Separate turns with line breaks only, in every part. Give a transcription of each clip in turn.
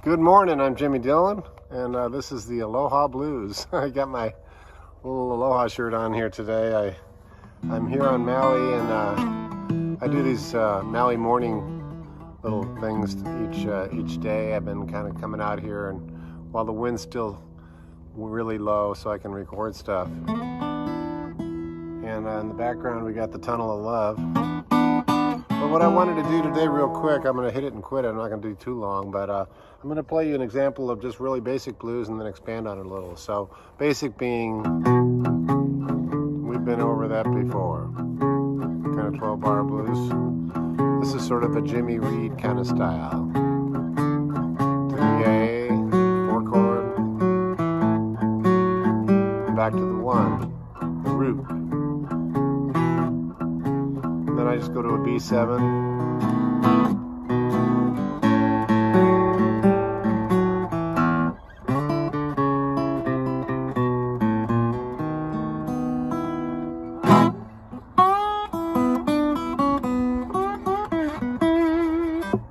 Good morning, I'm Jimmy Dillon, and this is the Aloha Blues. I got my little Aloha shirt on here today. I'm here on Maui, and I do these Maui morning little things each day. I've been kind of coming out here, and while the wind's still really low, so I can record stuff. And in the background, we got the Tunnel of Love. But what I wanted to do today real quick, I'm going to hit it and quit it. I'm not going to do too long, but I'm going to play you an example of just really basic blues and then expand on it a little. So basic being, we've been over that before, kind of 12-bar blues. This is sort of a Jimmy Reed kind of style. To the A, 4-chord, back to the 1, the root. Then I just go to a B7.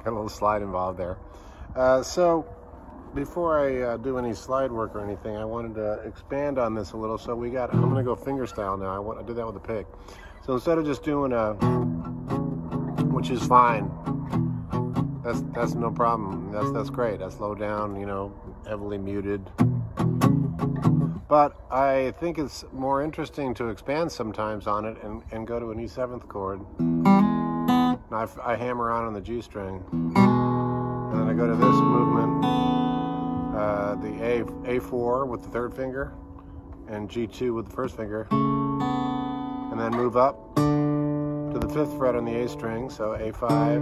Got a little slide involved there. So before I do any slide work or anything, I wanted to expand on this a little. So I'm going to go finger style now. I want to do that with a pick. So instead of just doing which is fine, that's no problem. That's great. That's low down, you know, heavily muted. But I think it's more interesting to expand sometimes on it and go to an E7th chord. Now I hammer on the G string, and then I go to this movement, the A4 with the 3rd finger, and G2 with the 1st finger. And then move up to the 5th fret on the A string, so A5,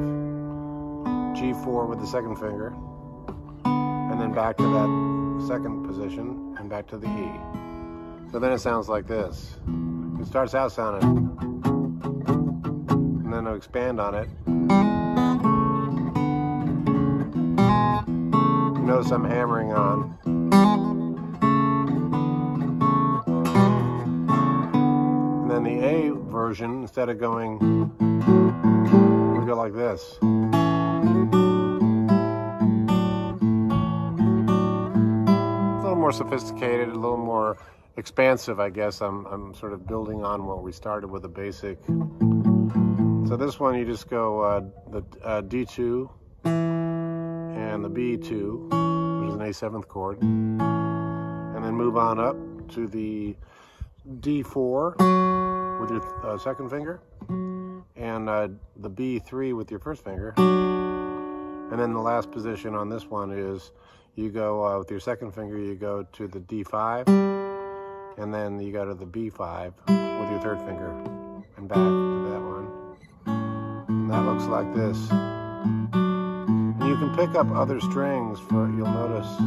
G4 with the 2nd finger, and then back to that 2nd position, and back to the E. So then it sounds like this. It starts out sounding, and then I'll expand on it. You notice I'm hammering on. Then the A version, instead of going, we go like this. A little more sophisticated, a little more expansive, I guess. I'm sort of building on what we started with a basic. So this one, you just go the D2 and the B2, which is an A7th chord, and then move on up to the D4 with your 2nd finger, and the B3 with your 1st finger. And then the last position on this one is you go with your 2nd finger, you go to the D5, and then you go to the B5 with your 3rd finger, and back to that one. And that looks like this. And you can pick up other strings you'll notice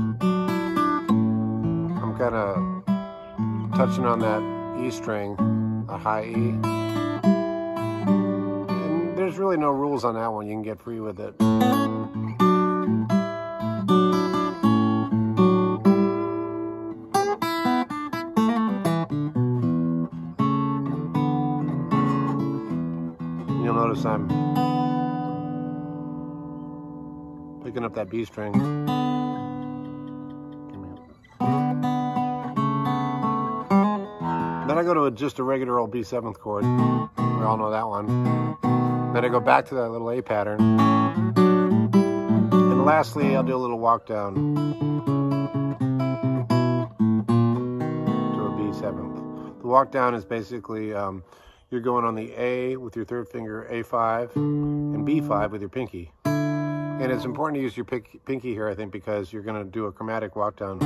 I'm kind of touching on that E string, a high E. And there's really no rules on that one. You can get free with it. You'll notice I'm picking up that B string. Then I go to just a regular old B7th chord. We all know that one. Then I go back to that little A pattern. And lastly, I'll do a little walk down to a B7th. The walk down is basically you're going on the A with your 3rd finger, A5, and B5 with your pinky. And it's important to use your pinky here, I think, because you're going to do a chromatic walk down.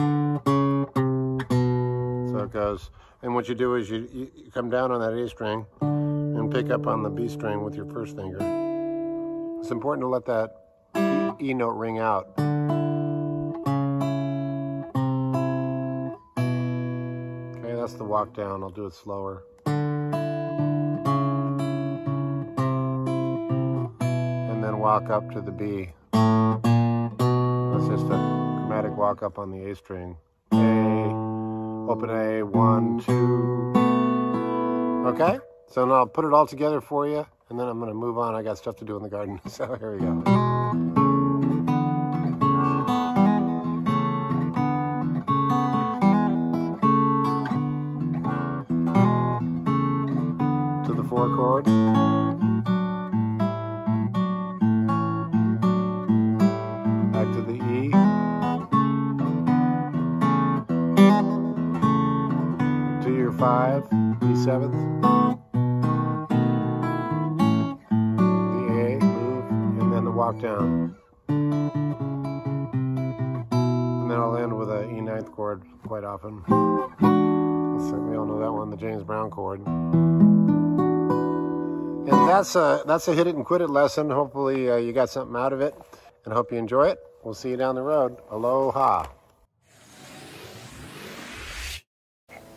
So it goes. And what you do is you come down on that A string and pick up on the B string with your 1st finger. It's important to let that E note ring out. Okay, that's the walk down. I'll do it slower. And then walk up to the B. That's just a chromatic walk up on the A string. Open A, 1, 2. Okay, so now I'll put it all together for you, and then I'm going to move on. I got stuff to do in the garden, so here we go. chord. Back to the E. To your 5, E7th. The A, move, and then the walk down. And then I'll end with a E9th chord quite often. So we all know that one, the James Brown chord. And that's a hit it and quit it lesson. Hopefully you got something out of it, and hope you enjoy it. We'll see you down the road. Aloha.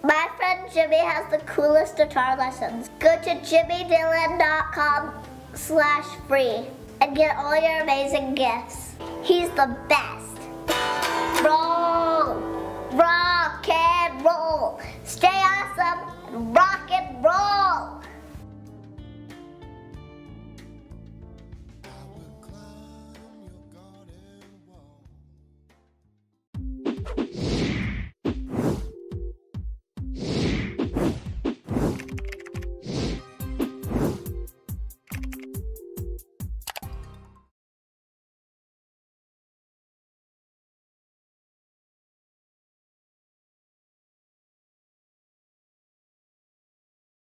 My friend Jimmy has the coolest guitar lessons. Go to jimmydillon.com/free and get all your amazing gifts. He's the best. Roll, rock and roll. Stay awesome and rock and roll.